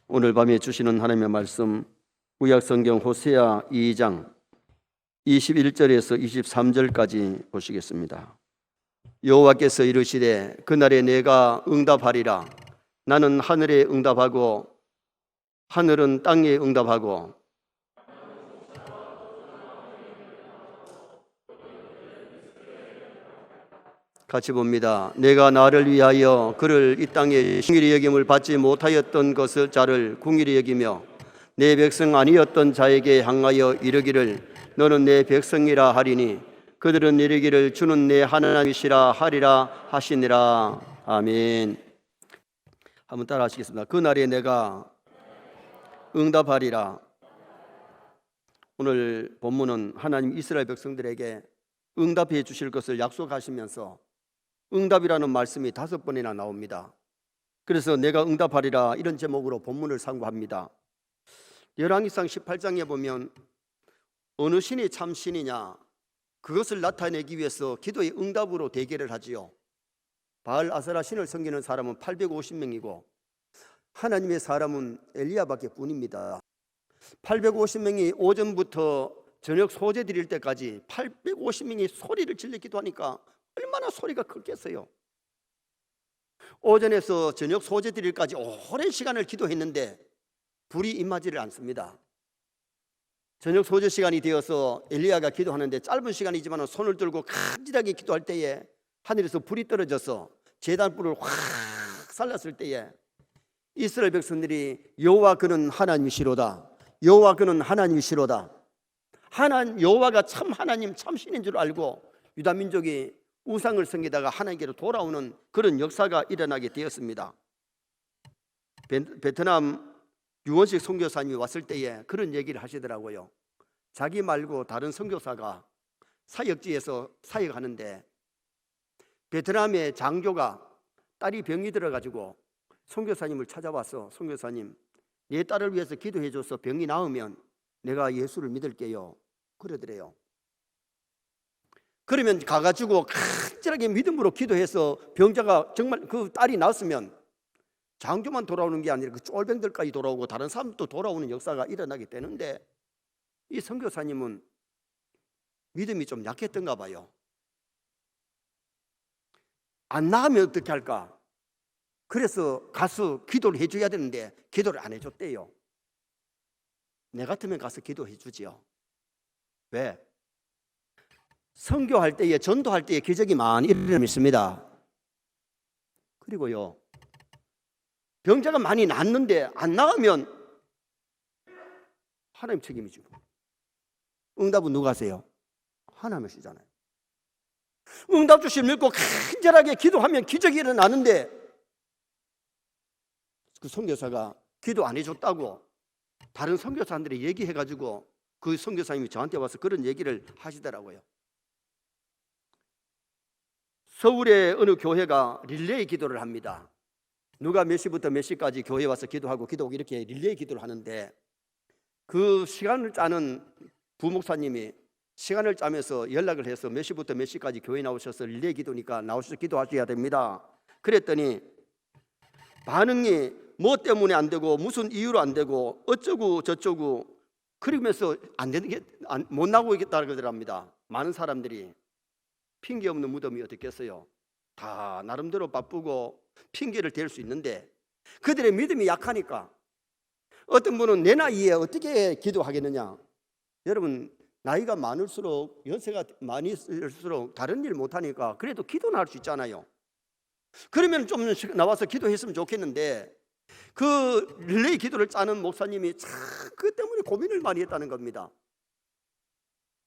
오늘 밤에 주시는 하나님의 말씀 구약성경 호세아 2장 21절에서 23절까지 보시겠습니다. 여호와께서 이르시되 그날에 내가 응답하리라. 나는 하늘에 응답하고 하늘은 땅에 응답하고 같이 봅니다. 내가 나를 위하여 그를 이 땅에 긍휼히 여김을 받지 못하였던 것을 자를 긍휼히 여기며 내 백성 아니었던 자에게 향하여 이르기를 너는 내 백성이라 하리니 그들은 이르기를 주는 내 하나님이시라 하리라 하시니라. 아멘. 한번 따라 하시겠습니다. 그날에 내가 응답하리라. 오늘 본문은 하나님 이스라엘 백성들에게 응답해 주실 것을 약속하시면서 응답이라는 말씀이 5번이나 나옵니다. 그래서 내가 응답하리라 이런 제목으로 본문을 상고합니다. 열왕기상 18장에 보면 어느 신이 참 신이냐 그것을 나타내기 위해서 기도의 응답으로 대결을 하지요. 바알 아세라 신을 섬기는 사람은 850명이고 하나님의 사람은 엘리야밖에 뿐입니다. 850명이 오전부터 저녁 소재 드릴 때까지 850명이 소리를 질러 기도하니까 얼마나 소리가 컸겠어요. 오전에서 저녁 소재 드릴까지 오랜 시간을 기도했는데 불이 임하지를 않습니다. 저녁 소재 시간이 되어서 엘리야가 기도하는데 짧은 시간이지만 손을 들고 간절하게 기도할 때에 하늘에서 불이 떨어져서 제단불을 확 살랐을 때에 이스라엘 백성들이 여호와 그는 하나님이시로다, 여호와 그는 하나님이시로다, 여호와가 참 하나님 참 신인 줄 알고 유다 민족이 우상을 섬기다가 하나님께로 돌아오는 그런 역사가 일어나게 되었습니다. 베트남 유원식 선교사님이 왔을 때에 그런 얘기를 하시더라고요. 자기 말고 다른 선교사가 사역지에서 사역하는데 베트남의 장교가 딸이 병이 들어가지고 선교사님을 찾아와서 선교사님 내 딸을 위해서 기도해줘서 병이 나으면 내가 예수를 믿을게요 그러더래요. 그러면 가가지고 간절하게 믿음으로 기도해서 병자가 정말 그 딸이 나았으면 장교만 돌아오는 게 아니라 그 쫄병들까지 돌아오고 다른 사람도 돌아오는 역사가 일어나게 되는데 이 선교사님은 믿음이 좀 약했던가 봐요. 안 나으면 어떻게 할까? 그래서 가서 기도를 해줘야 되는데 기도를 안 해줬대요. 내 같으면 가서 기도해 주지요. 왜? 선교할 때에 전도할 때에 기적이 많이 일어납니다. 그리고요 병자가 많이 낫는데 안 나으면 하나님 책임이죠. 응답은 누가 하세요? 하나님 하시잖아요. 응답 주실 믿고 간절하게 기도하면 기적이 일어나는데 그 선교사가 기도 안 해줬다고 다른 선교사들이 얘기해가지고 그 선교사님이 저한테 와서 그런 얘기를 하시더라고요. 서울의 어느 교회가 릴레이 기도를 합니다. 누가 몇 시부터 몇 시까지 교회에 와서 기도하고 기도하고 이렇게 릴레이 기도를 하는데 그 시간을 짜는 부목사님이 시간을 짜면서 연락을 해서 몇 시부터 몇 시까지 교회에 나오셔서 릴레이 기도니까 나오셔서 기도하셔야 됩니다. 그랬더니 반응이 뭐 때문에 안 되고 무슨 이유로 안 되고 어쩌고 저쩌고 그러면서 안 되는 게 못 나오고 있겠다 그러더랍니다. 많은 사람들이 핑계 없는 무덤이 어떻겠어요? 다 나름대로 바쁘고 핑계를 댈 수 있는데 그들의 믿음이 약하니까 어떤 분은 내 나이에 어떻게 기도하겠느냐. 여러분 나이가 많을수록 연세가 많이 있을수록 다른 일 못하니까 그래도 기도는 할 수 있잖아요. 그러면 좀 나와서 기도했으면 좋겠는데 그 릴레이 기도를 짜는 목사님이 참 그 때문에 고민을 많이 했다는 겁니다.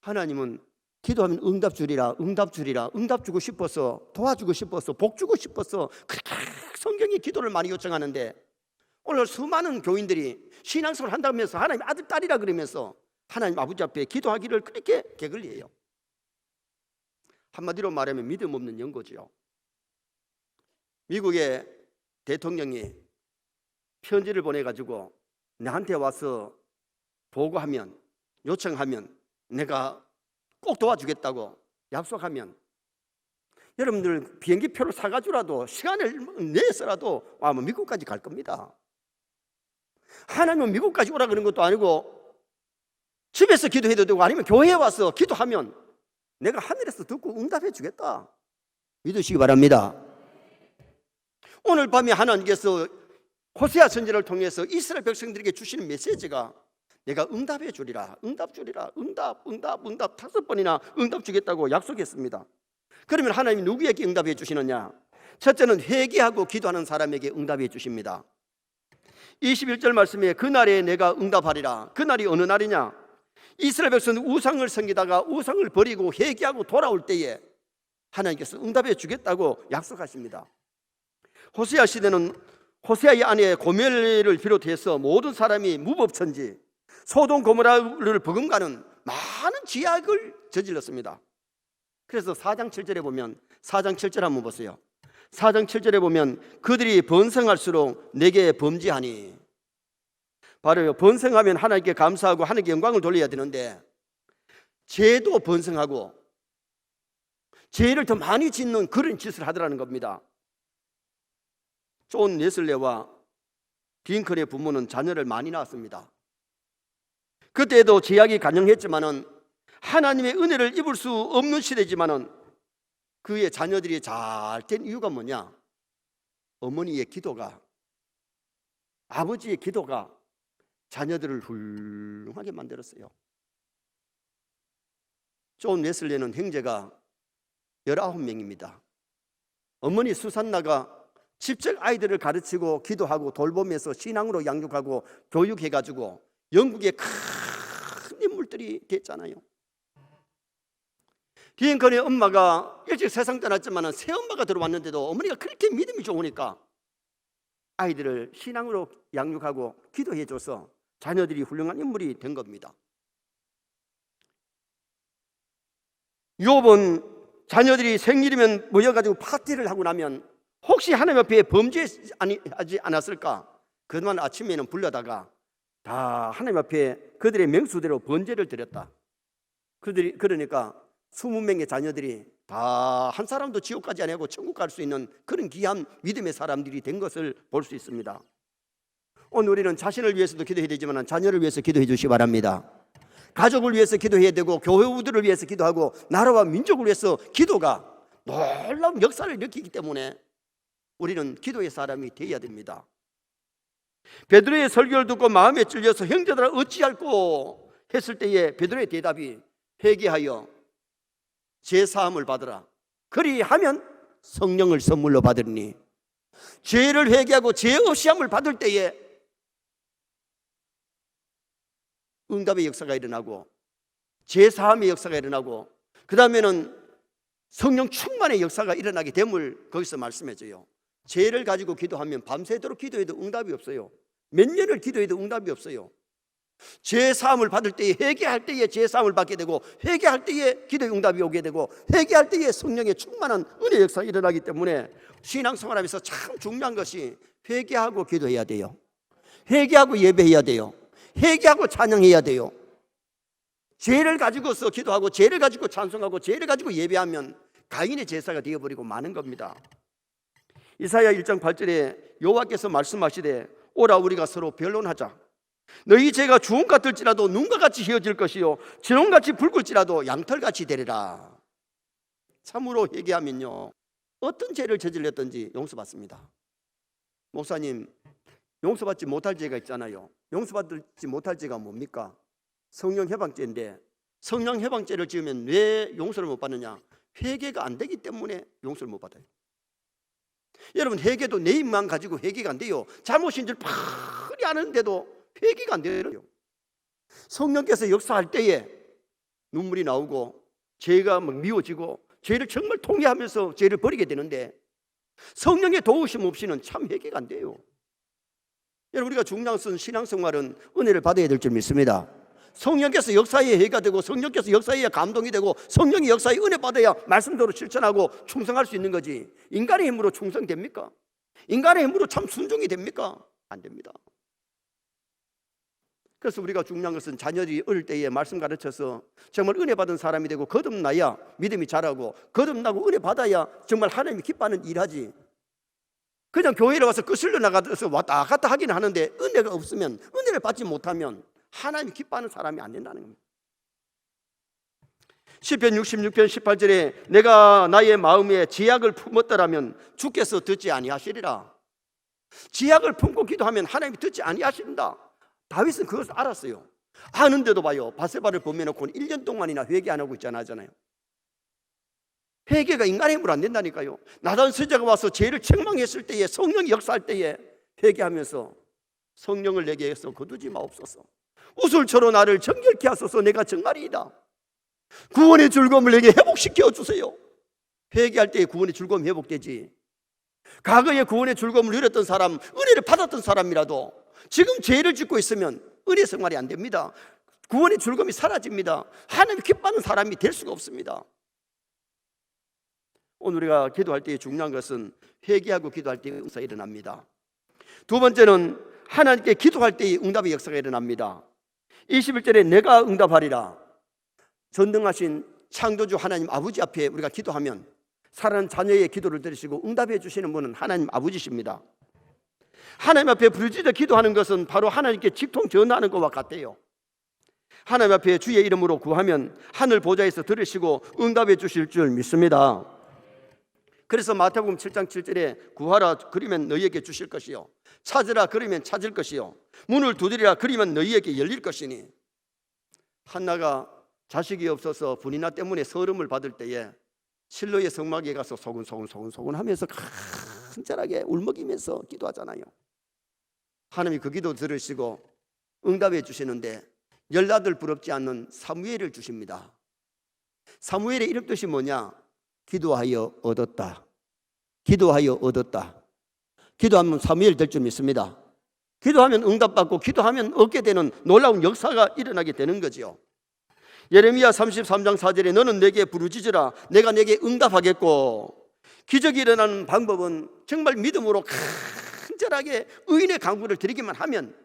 하나님은 기도하면 응답 주리라, 응답 주리라, 응답 주고 싶어서 도와주고 싶어서 복 주고 싶어서 그렇게 성경에 기도를 많이 요청하는데 오늘 수많은 교인들이 신앙생활을 한다면서 하나님 아들 딸이라 그러면서 하나님 아버지 앞에 기도하기를 그렇게 게을리해요. 한마디로 말하면 믿음 없는 연고죠. 미국의 대통령이 편지를 보내가지고 나한테 와서 보고하면 요청하면 내가 꼭 도와주겠다고 약속하면 여러분들 비행기표를 사가지고라도 시간을 내서라도 아마 미국까지 갈 겁니다. 하나님은 미국까지 오라 그런 것도 아니고 집에서 기도해도 되고 아니면 교회에 와서 기도하면 내가 하늘에서 듣고 응답해 주겠다. 믿으시기 바랍니다. 오늘 밤에 하나님께서 호세아 선지자를 통해서 이스라엘 백성들에게 주시는 메시지가 내가 응답해 주리라, 응답 주리라, 응답 5번이나 응답 주겠다고 약속했습니다. 그러면 하나님이 누구에게 응답해 주시느냐? 첫째는 회개하고 기도하는 사람에게 응답해 주십니다. 21절 말씀에 그날에 내가 응답하리라. 그날이 어느 날이냐? 이스라엘 백성은 우상을 섬기다가 우상을 버리고 회개하고 돌아올 때에 하나님께서 응답해 주겠다고 약속하십니다. 호세아 시대는 호세아의 아내 고멜을 비롯해서 모든 사람이 무법천지, 소돔 고모라를 버금가는 많은 지악을 저질렀습니다. 그래서 4장 7절에 보면 4장 7절 한번 보세요. 4장 7절에 보면 그들이 번성할수록 내게 범죄하니, 바로 번성하면 하나님께 감사하고 하나님께 영광을 돌려야 되는데 죄도 번성하고 죄를 더 많이 짓는 그런 짓을 하더라는 겁니다. 존 웨슬레와 링컨의 부모는 자녀를 많이 낳았습니다. 그때도 제약이 간영했지만은 하나님의 은혜를 입을 수 없는 시대지만은 그의 자녀들이 잘 된 이유가 뭐냐? 어머니의 기도가, 아버지의 기도가 자녀들을 훌륭하게 만들었어요. 존 웨슬레는 형제가 19명입니다. 어머니 수산나가 직접 아이들을 가르치고 기도하고 돌보면서 신앙으로 양육하고 교육해가지고 영국의 큰 인물들이 됐잖아요. 링컨의 엄마가 일찍 세상 떠났지만 새엄마가 들어왔는데도 어머니가 그렇게 믿음이 좋으니까 아이들을 신앙으로 양육하고 기도해줘서 자녀들이 훌륭한 인물이 된 겁니다. 욥은 자녀들이 생일이면 모여가지고 파티를 하고 나면 혹시 하나님 앞에 범죄하지 않았을까? 그동안 아침에는 불러다가 다 하나님 앞에 그들의 명수대로 번제를 드렸다. 그러니까 20명의 자녀들이 다 한 사람도 지옥 가지 아니하고 천국 갈 수 있는 그런 귀한 믿음의 사람들이 된 것을 볼 수 있습니다. 오늘 우리는 자신을 위해서도 기도해야 되지만 자녀를 위해서 기도해 주시기 바랍니다. 가족을 위해서 기도해야 되고 교회우들을 위해서 기도하고 나라와 민족을 위해서 기도가 놀라운 역사를 일으키기 때문에 우리는 기도의 사람이 되어야 됩니다. 베드로의 설교를 듣고 마음에 찔려서 형제들아 어찌할꼬 했을 때에 베드로의 대답이 회개하여 죄사함을 받으라. 그리하면 성령을 선물로 받으리니, 죄를 회개하고 죄 없이 함을 받을 때에 응답의 역사가 일어나고 죄사함의 역사가 일어나고 그 다음에는 성령 충만의 역사가 일어나게 됨을 거기서 말씀해줘요. 죄를 가지고 기도하면 밤새도록 기도해도 응답이 없어요. 몇 년을 기도해도 응답이 없어요. 죄사함을 받을 때에 회개할 때에 죄사함을 받게 되고 회개할 때에 기도의 응답이 오게 되고 회개할 때에 성령의 충만한 은혜의 역사가 일어나기 때문에 신앙생활하면서 참 중요한 것이 회개하고 기도해야 돼요. 회개하고 예배해야 돼요. 회개하고 찬양해야 돼요. 죄를 가지고서 기도하고 죄를 가지고 찬송하고 죄를 가지고 예배하면 가인의 제사가 되어버리고 마는 겁니다. 이사야 1장 8절에 여호와께서 말씀하시되 오라 우리가 서로 변론하자. 너희 죄가 주홍 같을지라도 눈과 같이 휘어질 것이요 진홍같이 붉을지라도 양털같이 되리라. 참으로 회개하면요 어떤 죄를 저질렀든지 용서받습니다. 목사님, 용서받지 못할 죄가 있잖아요. 용서받지 못할 죄가 뭡니까? 성령 해방죄인데 성령 해방죄를 지으면 왜 용서를 못 받느냐? 회개가 안 되기 때문에 용서를 못 받아요. 여러분, 회개도 내 입만 가지고 회개가 안 돼요. 잘못인 줄 뻔히 아는데도 회개가 안 돼요. 성령께서 역사할 때에 눈물이 나오고 죄가 막 미워지고 죄를 정말 통회하면서 죄를 버리게 되는데 성령의 도우심 없이는 참 회개가 안 돼요. 여러분, 우리가 중요한 신앙생활은 은혜를 받아야 될 줄 믿습니다. 성령께서 역사에 회개가 되고 성령께서 역사에 감동이 되고 성령의 역사에 은혜 받아야 말씀대로 실천하고 충성할 수 있는 거지. 인간의 힘으로 충성됩니까? 인간의 힘으로 참 순종이 됩니까? 안 됩니다. 그래서 우리가 중요한 것은 자녀들이 어릴 때에 말씀 가르쳐서 정말 은혜 받은 사람이 되고 거듭나야 믿음이 자라고 거듭나고 은혜 받아야 정말 하나님이 기뻐하는 일하지. 그냥 교회에 와서 거슬러 나가서 왔다 갔다 하긴 하는데 은혜가 없으면, 은혜를 받지 못하면 하나님 기뻐하는 사람이 안 된다는 겁니다. 시편 66편 18절에 내가 나의 마음에 지약을 품었더라면 주께서 듣지 아니하시리라. 지약을 품고 기도하면 하나님이 듣지 아니하신다. 다윗은 그것을 알았어요. 아는데도 봐요, 바세바를 범해놓고 1년 동안이나 회개 안 하고 있잖아요. 회개가 인간의 힘으로 안 된다니까요. 나단 선지자가 와서 죄를 책망했을 때에, 성령이 역사할 때에 회개하면서 성령을 내게 해서 거두지 마옵소서. 우슬초로 나를 정결케 하소서. 내가 정말이다. 구원의 즐거움을 내게 회복시켜 주세요. 회개할 때에 구원의 즐거움이 회복되지. 과거에 구원의 즐거움을 누렸던 사람, 은혜를 받았던 사람이라도 지금 죄를 짓고 있으면 은혜 생활이 안 됩니다. 구원의 즐거움이 사라집니다. 하나님 기뻐하는 사람이 될 수가 없습니다. 오늘 우리가 기도할 때 중요한 것은 회개하고 기도할 때 응답이 일어납니다. 두 번째는 하나님께 기도할 때의 응답의 역사가 일어납니다. 21절에 내가 응답하리라. 전능하신 창조주 하나님 아버지 앞에 우리가 기도하면 사랑하는 자녀의 기도를 들으시고 응답해 주시는 분은 하나님 아버지십니다. 하나님 앞에 부르짖어 기도하는 것은 바로 하나님께 직통 전하는 것과 같아요. 하나님 앞에 주의 이름으로 구하면 하늘 보좌에서 들으시고 응답해 주실 줄 믿습니다. 그래서 마태복음 7장 7절에 구하라 그러면 너희에게 주실 것이요, 찾으라 그러면 찾을 것이요, 문을 두드리라 그러면 너희에게 열릴 것이니. 한나가 자식이 없어서 분이나 때문에 서름을 받을 때에 실로의 성막에 가서 소근소근 하면서 간절하게 울먹이면서 기도하잖아요. 하나님이 그 기도 들으시고 응답해 주시는데 열나들 부럽지 않는 사무엘을 주십니다. 사무엘의 이름 뜻이 뭐냐? 기도하여 얻었다. 기도하여 얻었다. 기도하면 사무엘 될 줄 믿습니다. 기도하면 응답받고 기도하면 얻게 되는 놀라운 역사가 일어나게 되는 거죠. 예레미야 33장 4절에 너는 내게 부르짖으라 내가 내게 응답하겠고. 기적이 일어나는 방법은 정말 믿음으로 간절하게 의인의 간구를 드리기만 하면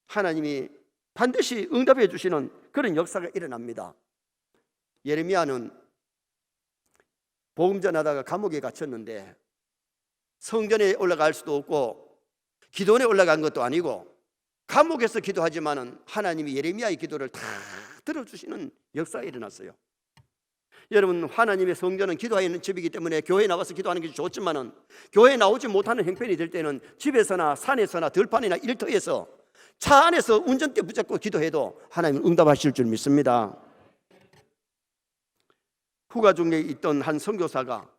하나님이 반드시 응답해 주시는 그런 역사가 일어납니다. 예레미야는 복음 전하다가 감옥에 갇혔는데 성전에 올라갈 수도 없고 기도원에 올라간 것도 아니고 감옥에서 기도하지만은 하나님이 예레미야의 기도를 다 들어주시는 역사가 일어났어요. 여러분, 하나님의 성전은 기도하는 집이기 때문에 교회에 나와서 기도하는 게 좋지만은 교회에 나오지 못하는 형편이 될 때는 집에서나 산에서나 들판이나 일터에서 차 안에서 운전대 붙잡고 기도해도 하나님은 응답하실 줄 믿습니다. 후가 중에 있던 한 선교사가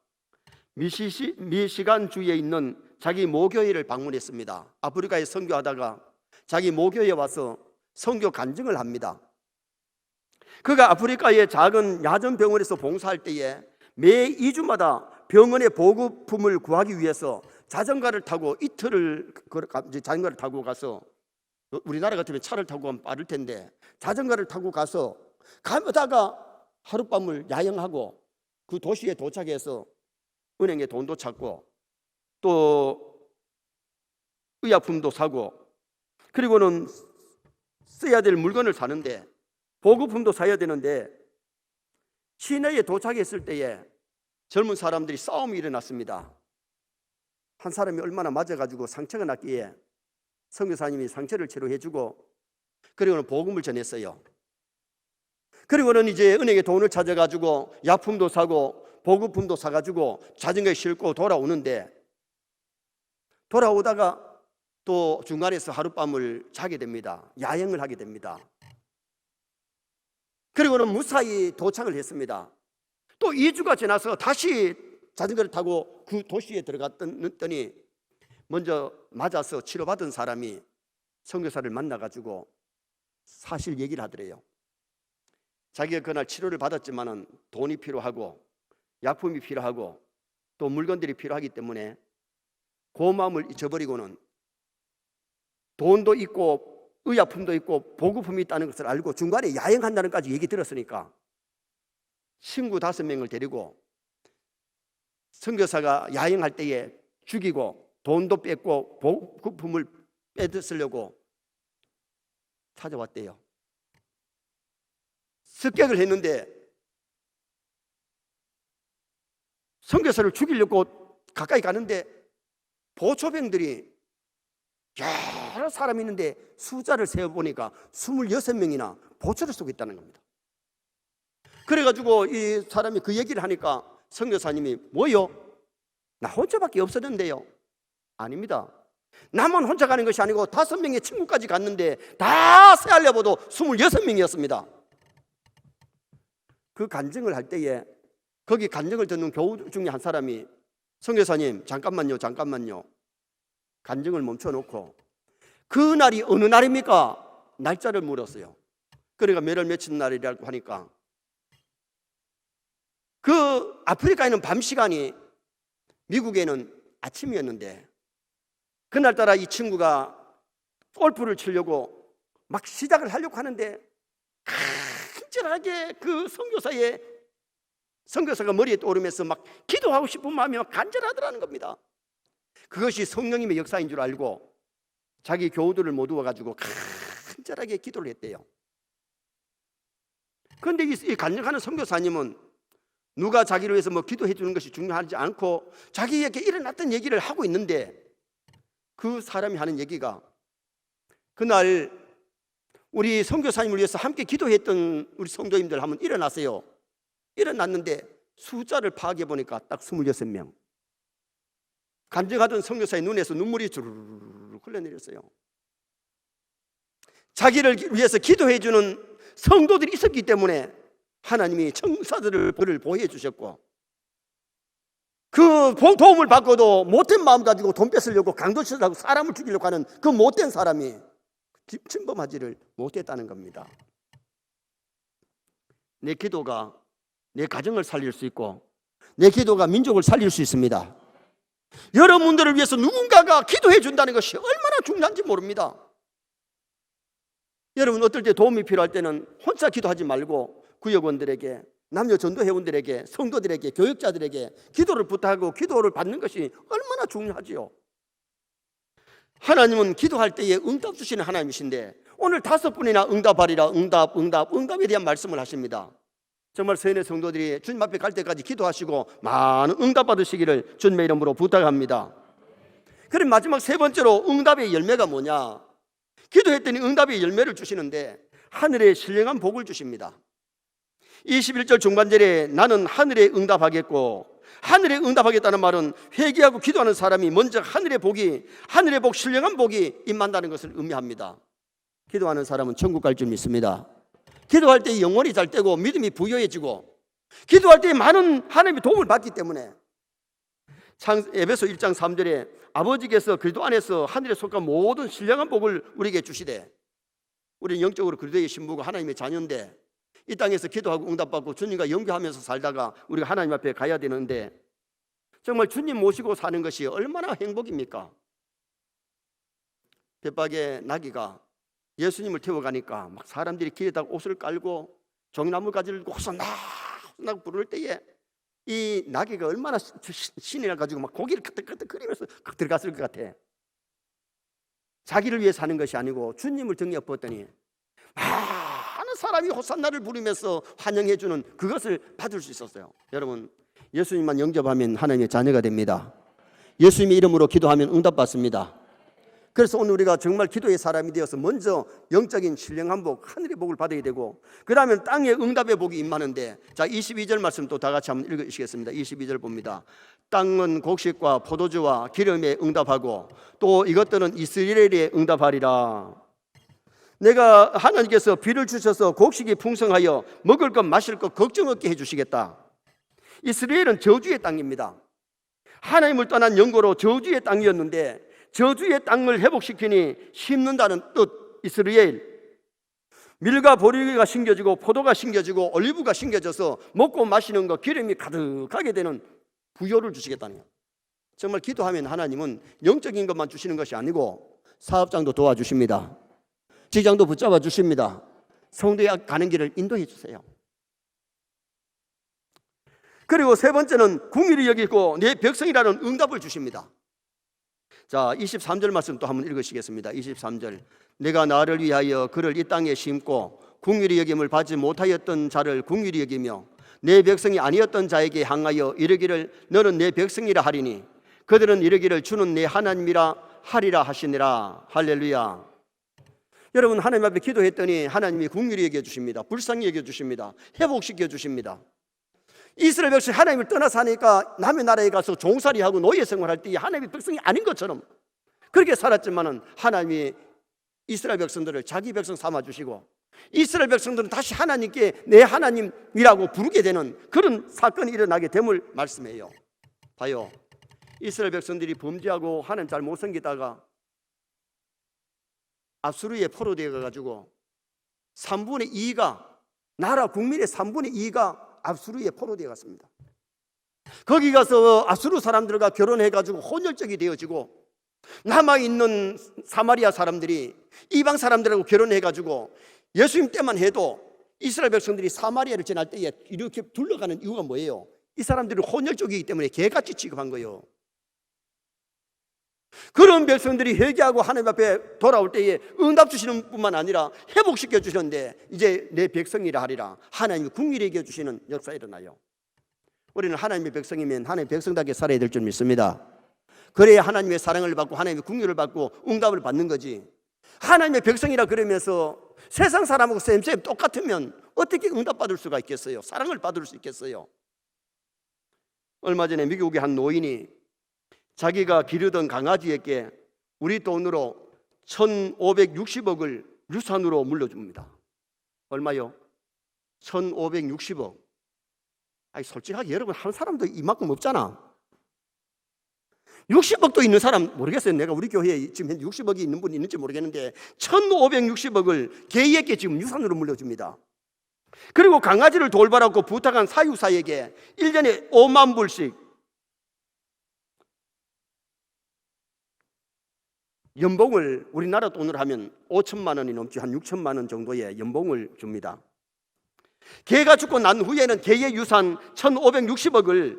미시간주에 있는 자기 모교회를 방문했습니다. 아프리카에 선교하다가 자기 모교회에 와서 선교 간증을 합니다. 그가 아프리카의 작은 야전병원에서 봉사할 때에 매 2주마다 병원의 보급품을 구하기 위해서 자전거를 타고 자전거를 타고 가서, 우리나라 같으면 차를 타고 가면 빠를 텐데 자전거를 타고 가서 가다가 하룻밤을 야영하고 그 도시에 도착해서 은행에 돈도 찾고 또 의약품도 사고 그리고는 써야 될 물건을 사는데 보급품도 사야 되는데 시내에 도착했을 때에 젊은 사람들이 싸움이 일어났습니다. 한 사람이 얼마나 맞아가지고 상처가 났기에 선교사님이 상처를 치료해주고 그리고는 복음을 전했어요. 그리고는 이제 은행에 돈을 찾아가지고 약품도 사고 보급품도 사가지고 자전거에 싣고 돌아오는데 돌아오다가 또 중간에서 하룻밤을 자게 됩니다. 야영을 하게 됩니다. 그리고는 무사히 도착을 했습니다. 또 2주가 지나서 다시 자전거를 타고 그 도시에 들어갔더니 먼저 맞아서 치료받은 사람이 선교사를 만나가지고 사실 얘기를 하더래요. 자기가 그날 치료를 받았지만은 돈이 필요하고 약품이 필요하고 또 물건들이 필요하기 때문에 그 마음을 잊어버리고는 돈도 있고 의약품도 있고 보급품이 있다는 것을 알고 중간에 야영한다는 까지 얘기 들었으니까 친구 5명을 데리고 선교사가 야영할 때에 죽이고 돈도 뺏고 보급품을 뺏으려고 찾아왔대요. 습격을 했는데 선교사를 죽이려고 가까이 가는데 보초병들이 여러 사람이 있는데 숫자를 세어보니까 26명이나 보초를 쓰고 있다는 겁니다. 그래가지고 이 사람이 그 얘기를 하니까 선교사님이 뭐요? 나 혼자밖에 없었는데요. 아닙니다. 나만 혼자 가는 것이 아니고 5명의 친구까지 갔는데 다 세알려봐도 26명이었습니다. 그 간증을 할 때에 거기 간증을 듣는 교우 중에 한 사람이 선교사님 잠깐만요. 간증을 멈춰놓고 그날이 어느 날입니까? 날짜를 물었어요. 그러니까 몇월 며칠 날이라고 하니까 그 아프리카에는 밤 시간이 미국에는 아침이었는데 그날따라 이 친구가 골프를 치려고 막 시작을 하려고 하는데 간절하게 그 선교사가 머리에 떠오르면서 막 기도하고 싶은 마음이 막 간절하더라는 겁니다. 그것이 성령님의 역사인 줄 알고 자기 교우들을 모두 와가지고 간절하게 기도를 했대요. 그런데 이 간증하는 선교사님은 누가 자기를 위해서 뭐 기도해 주는 것이 중요하지 않고 자기에게 일어났던 얘기를 하고 있는데 그 사람이 하는 얘기가 그날 우리 선교사님을 위해서 함께 기도했던 우리 성도님들 한번 일어나세요. 일어났는데 숫자를 파악해 보니까 딱 26명. 간증하던 선교사의 눈에서 눈물이 주르르 흘러내렸어요. 자기를 위해서 기도해 주는 성도들이 있었기 때문에 하나님이 천사들을 보호해 주셨고 그 도움을 받고도 못된 마음 가지고 돈 뺏으려고 강도질하고 사람을 죽이려고 하는 그 못된 사람이 침범하지를 못했다는 겁니다. 내 기도가 내 가정을 살릴 수 있고 내 기도가 민족을 살릴 수 있습니다. 여러분들을 위해서 누군가가 기도해 준다는 것이 얼마나 중요한지 모릅니다. 여러분 어떨 때 도움이 필요할 때는 혼자 기도하지 말고 구역원들에게, 남녀 전도회원들에게, 성도들에게, 교역자들에게 기도를 부탁하고 기도를 받는 것이 얼마나 중요하지요. 하나님은 기도할 때에 응답 주시는 하나님이신데 오늘 5분이나 응답하리라 응답에 대한 말씀을 하십니다. 정말 세뇌 성도들이 주님 앞에 갈 때까지 기도하시고 많은 응답 받으시기를 주님의 이름으로 부탁합니다. 그럼 마지막 3번째로 응답의 열매가 뭐냐? 기도했더니 응답의 열매를 주시는데 하늘의 신령한 복을 주십니다. 21절 중반절에 나는 하늘에 응답하겠고, 하늘에 응답하겠다는 말은 회개하고 기도하는 사람이 먼저 하늘의 복, 신령한 복이 임한다는 것을 의미합니다. 기도하는 사람은 천국 갈 줄 믿습니다. 기도할 때 영혼이 잘 되고 믿음이 부여해지고 기도할 때 많은 하나님의 도움을 받기 때문에 에베소 1장 3절에 아버지께서 그리스도 안에서 하늘에 속한 모든 신령한 복을 우리에게 주시되, 우리는 영적으로 그리스도의 신부가 하나님의 자녀인데 이 땅에서 기도하고 응답받고 주님과 연결하면서 살다가 우리가 하나님 앞에 가야 되는데 정말 주님 모시고 사는 것이 얼마나 행복입니까? 벳박의 나귀가 예수님을 태워가니까 막 사람들이 길에다가 옷을 깔고 종나무 가지를 호선나 부를 때에 이 나귀가 얼마나 신이 나가지고 막 고기를 끄덕끄덕 거리면서 들어갔을 것 같아. 자기를 위해 사는 것이 아니고 주님을 등에 업었더니 많은 사람이 호산나를 부르면서 환영해 주는 그것을 받을 수 있었어요. 여러분, 예수님만 영접하면 하나님의 자녀가 됩니다. 예수님의 이름으로 기도하면 응답받습니다. 그래서 오늘 우리가 정말 기도의 사람이 되어서 먼저 영적인 신령한 복, 하늘의 복을 받아야 되고 그 다음에 땅의 응답의 복이 임하는데, 자 22절 말씀 또 다 같이 한번 읽으시겠습니다. 22절 봅니다. 땅은 곡식과 포도주와 기름에 응답하고 또 이것들은 이스라엘에 응답하리라. 내가 하나님께서 비를 주셔서 곡식이 풍성하여 먹을 것 마실 것 걱정 없게 해주시겠다. 이스라엘은 저주의 땅입니다. 하나님을 떠난 영고로 저주의 땅이었는데 저주의 땅을 회복시키니 심는다는 뜻. 이스라엘, 밀과 보리가 심겨지고 포도가 심겨지고 올리브가 심겨져서 먹고 마시는 것, 기름이 가득하게 되는 부요를 주시겠다는 거예요. 정말 기도하면 하나님은 영적인 것만 주시는 것이 아니고 사업장도 도와주십니다. 직장도 붙잡아 주십니다. 성도에 가는 길을 인도해 주세요. 그리고 3번째는 궁일이 여기고 내 백성이라는 응답을 주십니다. 자 23절 말씀 또 한번 읽으시겠습니다. 23절, 내가 나를 위하여 그를 이 땅에 심고 궁일이 여김을 받지 못하였던 자를 궁일이 여기며 내 백성이 아니었던 자에게 향하여 이르기를 너는 내 백성이라 하리니 그들은 이르기를 주는 내 하나님이라 하리라 하시니라. 할렐루야. 여러분, 하나님 앞에 기도했더니 하나님이 긍휼히 여겨 주십니다. 불쌍히 여겨 주십니다. 회복시켜 주십니다. 이스라엘 백성이 하나님을 떠나서 하니까 남의 나라에 가서 종살이하고 노예 생활할 때 하나님의 백성이 아닌 것처럼 그렇게 살았지만은 하나님이 이스라엘 백성들을 자기 백성 삼아주시고 이스라엘 백성들은 다시 하나님께 내 하나님이라고 부르게 되는 그런 사건이 일어나게 됨을 말씀해요. 봐요, 이스라엘 백성들이 범죄하고 하나님 잘 못 섬기다가 아수르에 포로되어 가지고 3분의 2가 나라 국민의 3분의 2가 아수르에 포로되어 갔습니다. 거기 가서 아수르 사람들과 결혼해 가지고 혼혈적이 되어지고 남아있는 사마리아 사람들이 이방 사람들하고 결혼해 가지고 예수님 때만 해도 이스라엘 백성들이 사마리아를 지날 때에 이렇게 둘러가는 이유가 뭐예요? 이 사람들이 혼혈족이기 때문에 개같이 취급한 거예요. 그런 백성들이 회개하고 하나님 앞에 돌아올 때에 응답 주시는 뿐만 아니라 회복시켜 주셨는데 이제 내 백성이라 하리라. 하나님이 긍휼히 여겨 주시는 역사가 일어나요. 우리는 하나님의 백성이면 하나님의 백성답게 살아야 될 줄 믿습니다. 그래야 하나님의 사랑을 받고 하나님의 긍휼을 받고 응답을 받는 거지. 하나님의 백성이라 그러면서 세상 사람하고 쌤 똑같으면 어떻게 응답받을 수가 있겠어요? 사랑을 받을 수 있겠어요? 얼마 전에 미국의 한 노인이 자기가 기르던 강아지에게 우리 돈으로 1,560억을 유산으로 물려줍니다. 얼마요? 1,560억. 아니, 솔직하게 여러분, 한 사람도 이만큼 없잖아. 60억도 있는 사람 모르겠어요. 내가 우리 교회에 지금 60억이 있는 분이 있는지 모르겠는데 1,560억을 개에게 지금 유산으로 물려줍니다. 그리고 강아지를 돌보라고 부탁한 사유사에게 1년에 5만 불씩 연봉을 우리나라 돈으로 하면 5천만 원이 넘지 한 6천만 원 정도의 연봉을 줍니다. 개가 죽고 난 후에는 개의 유산 1,560억을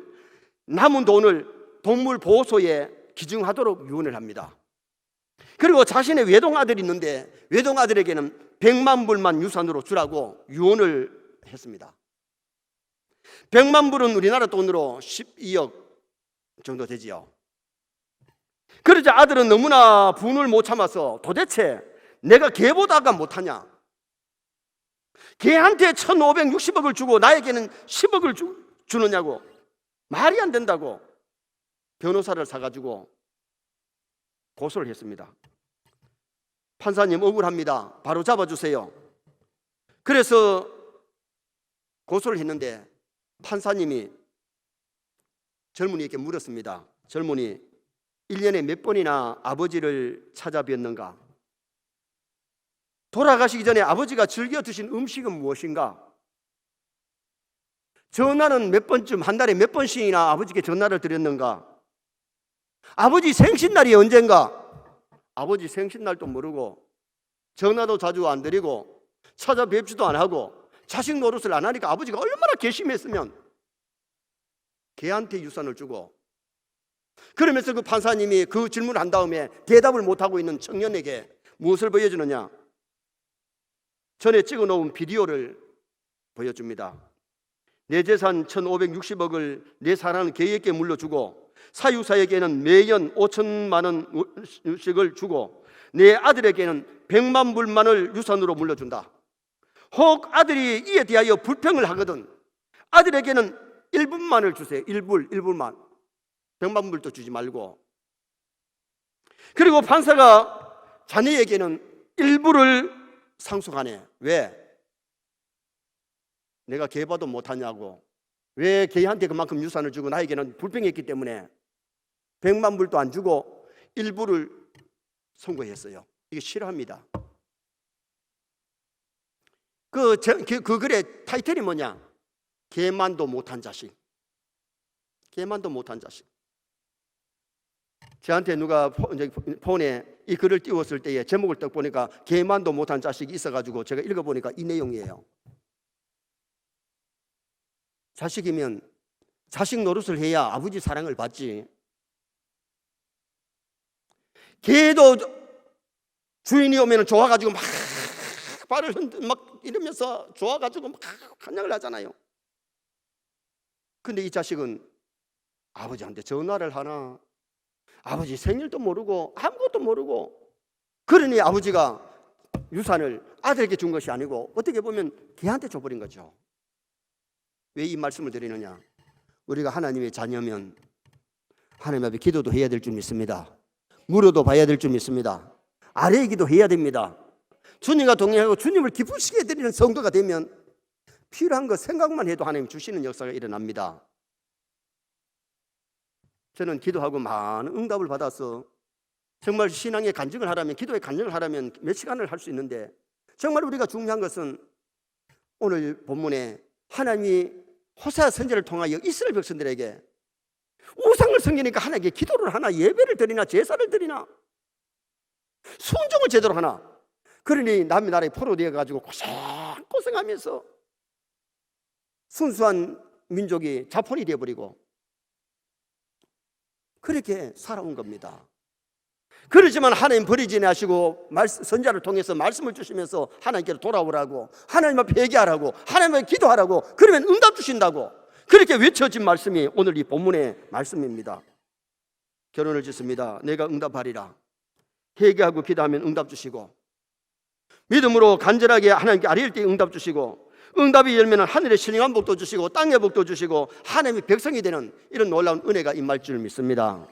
남은 돈을 동물보호소에 기증하도록 유언을 합니다. 그리고 자신의 외동아들이 있는데 외동아들에게는 100만 불만 유산으로 주라고 유언을 했습니다. 100만 불은 우리나라 돈으로 12억 정도 되지요. 그러자 아들은 너무나 분을 못 참아서 도대체 내가 개보다가 못하냐? 개한테 1,560억을 주고 나에게는 10억을 주느냐고. 말이 안 된다고 변호사를 사가지고 고소를 했습니다. 판사님 억울합니다. 바로 잡아주세요. 그래서 고소를 했는데 판사님이 젊은이에게 물었습니다. 젊은이 1년에 몇 번이나 아버지를 찾아뵀는가? 돌아가시기 전에 아버지가 즐겨 드신 음식은 무엇인가? 전화는 몇 번쯤, 한 달에 몇 번씩이나 아버지께 전화를 드렸는가? 아버지 생신날이 언젠가? 아버지 생신날도 모르고 전화도 자주 안 드리고 찾아뵙지도 안 하고 자식 노릇을 안 하니까 아버지가 얼마나 괘씸했으면 걔한테 유산을 주고, 그러면서 그 판사님이 그 질문을 한 다음에 대답을 못하고 있는 청년에게 무엇을 보여주느냐? 전에 찍어놓은 비디오를 보여줍니다. 내 재산 1,560억을 내 사랑하는 개에게 물려주고 사유사에게는 매년 5천만 원씩을 주고 내 아들에게는 100만 불만을 유산으로 물려준다. 혹 아들이 이에 대하여 불평을 하거든 아들에게는 1분만을 주세요. 1불만. 100만 불도 주지 말고. 그리고 판사가 자네에게는 1불을 상속하네. 왜? 내가 개봐도 못하냐고. 왜 개한테 그만큼 유산을 주고 나에게는 불평했기 때문에 100만 불도 안 주고 1불을 선고했어요. 이게 싫어합니다. 그 글의 타이틀이 뭐냐? 개만도 못한 자식. 개만도 못한 자식. 저한테 누가 폰에 이 글을 띄웠을 때에 제목을 딱 보니까 개만도 못한 자식이 있어가지고 제가 읽어보니까 이 내용이에요. 자식이면 자식 노릇을 해야 아버지 사랑을 받지. 개도 주인이 오면 좋아가지고 막 발을 막 이러면서 좋아가지고 막 환장을 하잖아요. 근데 이 자식은 아버지한테 전화를 하나 아버지 생일도 모르고 아무것도 모르고, 그러니 아버지가 유산을 아들에게 준 것이 아니고 어떻게 보면 걔한테 줘버린 거죠. 왜 이 말씀을 드리느냐? 우리가 하나님의 자녀면 하나님 앞에 기도도 해야 될 줄 믿습니다. 물어도 봐야 될 줄 믿습니다. 아뢰의 기도 해야 됩니다. 주님과 동행하고 주님을 기쁘시게 드리는 성도가 되면 필요한 것 생각만 해도 하나님 주시는 역사가 일어납니다. 저는 기도하고 많은 응답을 받아서 정말 신앙의 간증을 하라면, 기도의 간증을 하라면 몇 시간을 할 수 있는데, 정말 우리가 중요한 것은 오늘 본문에 하나님이 호세아 선지자를 통하여 이스라엘 백성들에게 우상을 섬기니까 하나님께 기도를 하나, 예배를 드리나, 제사를 드리나, 순종을 제대로 하나. 그러니 남의 나라에 포로되어 가지고 고생하면서 순수한 민족이 자폰이 되어버리고 그렇게 살아온 겁니다. 그렇지만 하나님 버리지 아니하시고 선지자를 통해서 말씀을 주시면서 하나님께로 돌아오라고, 하나님 앞에 회개하라고, 하나님 앞에 기도하라고, 그러면 응답 주신다고 그렇게 외쳐진 말씀이 오늘 이 본문의 말씀입니다. 결론을 짓습니다. 내가 응답하리라. 회개하고 기도하면 응답 주시고, 믿음으로 간절하게 하나님께 아뢰일 때 응답 주시고, 응답이 열면 하늘의 신령한 복도 주시고 땅의 복도 주시고 하나님의 백성이 되는 이런 놀라운 은혜가 임할 줄 믿습니다.